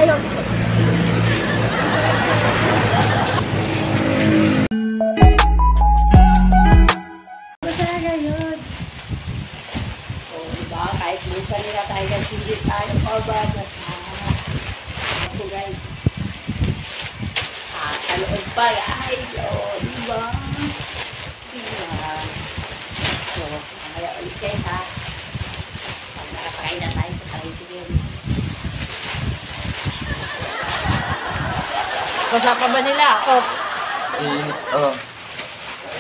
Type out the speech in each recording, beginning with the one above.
tayo. Masaya yun. O, diba? Kahit minsan nila tayo guys, hindi tayo pababasa. Ito guys. Kalood pa guys. O, diba? So, mamaya ulit guys ha. Pag nakakain na tayo sa tricycle. Basa pa ba nila ako? Oo.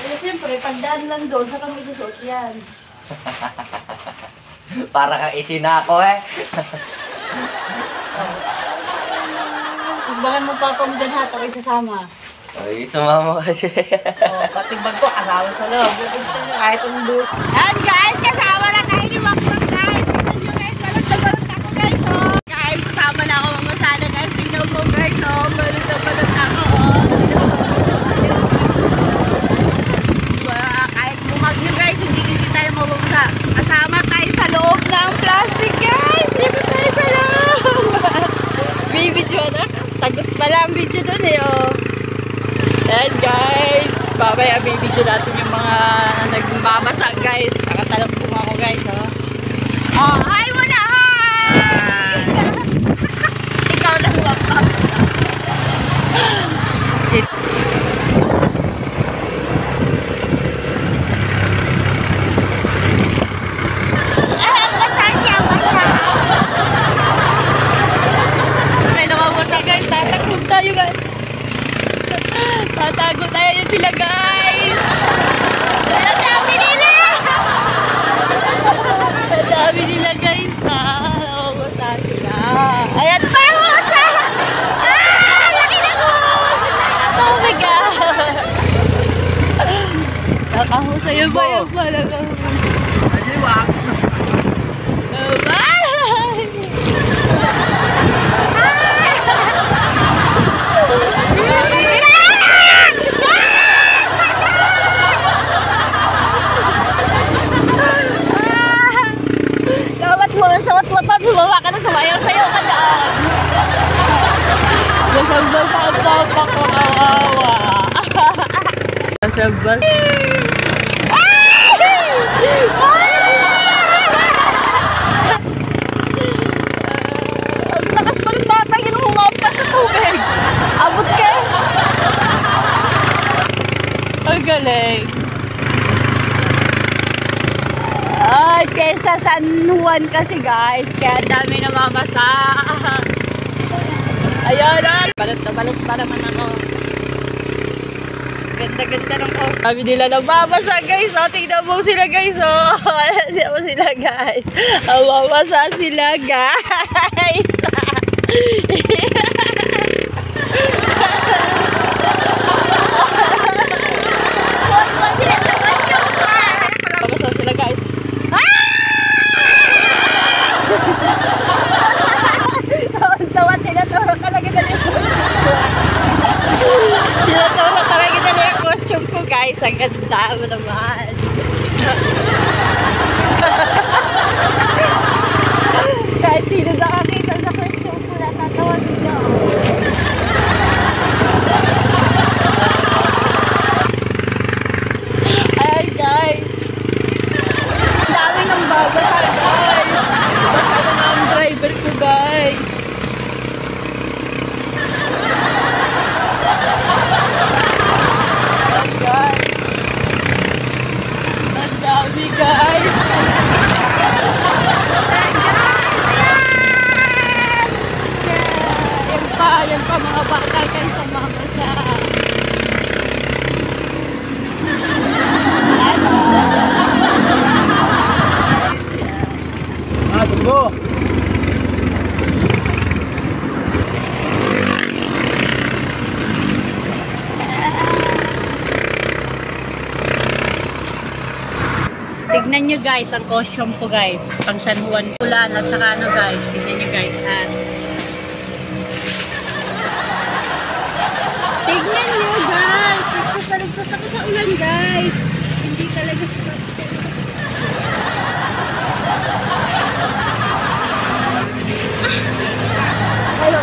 Eh, siyempre, pagdaan lang doon, saka may susot yan. Para kang isina ako eh. Tigbangan mo pa ako mo dyan ha, tayo sasama. Ay, sumama kasi. Patigbag ko, asawa sa loob. Kahit ang doon. Yan guys, kasama na tayo ni Wakmak guys. Tignan nyo guys, balot na balot ako guys. Oh. Guys, kasama na ako mamasada guys. Tignan mo guys, oh. Balot na balot ako. Oh. Kahit bumag nyo guys, hindi tayo mababasa. Kasama tayo sa loob ng plastic guys. Dito tayo sa loob. May video na. Tagos pala ang video doon eh. Oh. And guys, babaya bibigyo natin yung mga nagbabasa guys. Nakatalampong ako guys, oh. Oh, hi muna, hi! Ikaw lang wapap. May nakamunta guys, tatakog tayo guys. Tatago tayo yun sila guys. Ang dami nila. Ang dami nila guys ha. Basta sila. Ayan pa musa. Laki na ko. Oh my god. Nakahusay yung bayan pa. Nakahusay. Bye. Sawat-watan, sumama ka na, sumayaw-sayaw ka daan. Basang-basa ang papa ko, kawawa. Basang-basa. Ang lakas pa ng bata, yun humampas sa tubig. Abot ka. Ang galing. Ay, Fiesta San Juan kasi guys, kaya dami namamasa. Ayun na. Balot pa naman ako. Ganda-ganda ng house. Sabi nila nababasa guys, oh. Tingnan mo sila guys, oh. Tingnan mo sila guys. Nababasa sila guys. Nababasa sila guys. Tawa, tinaturo ka lagi na tinaturo ka lagi na yung costume ko guys. Ang ganda mo naman. Kahit sino nakakita sa costume ko, natatawa sila. Ay guys, ang dami ng babasa guys. Basta na nga ang driver ko guys. Ang dami guys. Yan pa mga bata guys sa mama siya. Tunggu. Tignan nyo guys ang costume ko guys. Pang San Juan Pulan at saka ano guys. Tignan nyo guys ha. Tignan nyo guys. Nagpapaligpas ako sa ulan guys. Hindi talaga Hello.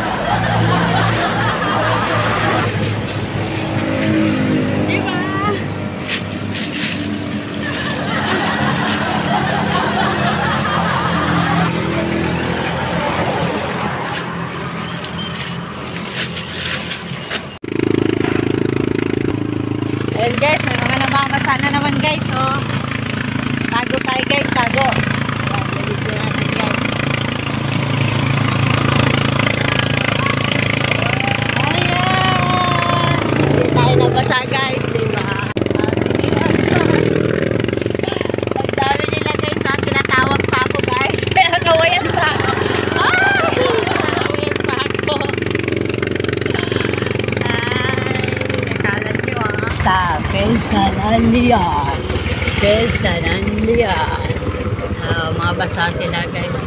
Kesalan yan. Kesalan yan. Mga basa sila guys.